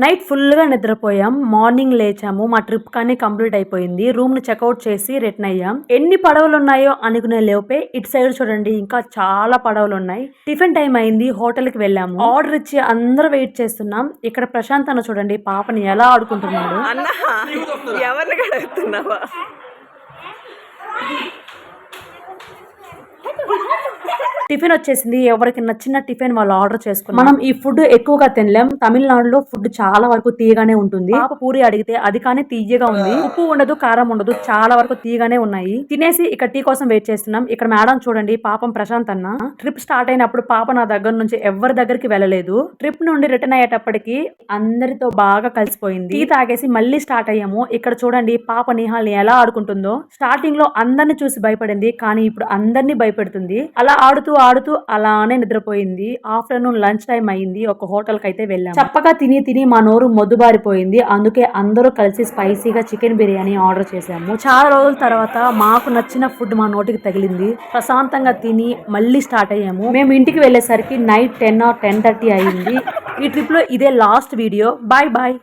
Night ఫుల్గా నిద్రపోయాం. Morning లేచాము. మా trip కానీ కంప్లీట్ అయిపోయింది. రూమ్ ని చెక్అవుట్ చేసి రిటర్న్ అయ్యాం. ఎన్ని పడవలు ఉన్నాయో అనుకునే లోపే ఇటు సైడ్ చూడండి ఇంకా చాలా పడవలు ఉన్నాయి. టిఫిన్ టైం అయింది. హోటల్ కి వెళ్ళాము. ఆర్డర్ ఇచ్చి అందరూ వెయిట్ చేస్తున్నాం. ఇక్కడ ప్రశాంత్ అన్న చూడండి పాపని ఎలా ఆడుకుంటున్నాడు. టిఫిన్ వచ్చేసింది. ఎవరికి నచ్చిన టిఫిన్ వాళ్ళు ఆర్డర్ చేసుకున్నాం. మనం ఈ ఫుడ్ ఎక్కువగా తినలేం. తమిళనాడులో ఫుడ్ చాలా వరకు తీయగానే ఉంటుంది. పాప పూరి అడిగితే అది కానీ తీయగా ఉంది. ఉప్పు ఉండదు, కారం ఉండదు, చాలా వరకు తీయగానే ఉన్నాయి. తినేసి ఇక్కడ టీ కోసం వెయిట్ చేస్తున్నాం. ఇక్కడ మేడం చూడండి పాపం ప్రశాంత్ అన్న ట్రిప్ స్టార్ట్ అయినప్పుడు పాప నా దగ్గర నుంచి ఎవరి దగ్గరికి వెళ్ళలేదు. ట్రిప్ నుండి రిటర్న్ అయ్యేటప్పటికి అందరితో బాగా కలిసిపోయింది. టీ తాగేసి మళ్ళీ స్టార్ట్ అయ్యాము. ఇక్కడ చూడండి పాప నిహాల్ని ఎలా ఆడుకుంటుందో. స్టార్టింగ్ లో అందరిని చూసి భయపడింది, కానీ ఇప్పుడు అందరినీ భయపెడుతుంది. అలా ఆడుతూ అలానే నిద్రపోయింది. ఆఫ్టర్నూన్ లంచ్ టైం అయింది. ఒక హోటల్ కి అయితే వెళ్ళాము. చప్పగా తిని మా నోరు మొద్దుబారిపోయింది. అందుకే అందరూ కలిసి స్పైసీగా చికెన్ బిర్యానీ ఆర్డర్ చేసాము. చాలా రోజుల తర్వాత మాకు నచ్చిన ఫుడ్ మా నోటికి తగిలింది. ప్రశాంతంగా తిని మళ్ళీ స్టార్ట్ అయ్యాము. మేము ఇంటికి వెళ్ళేసరికి నైట్ 10 or 10:30 అయింది. ఈ ట్రిప్ లో ఇదే లాస్ట్ వీడియో. Bye bye.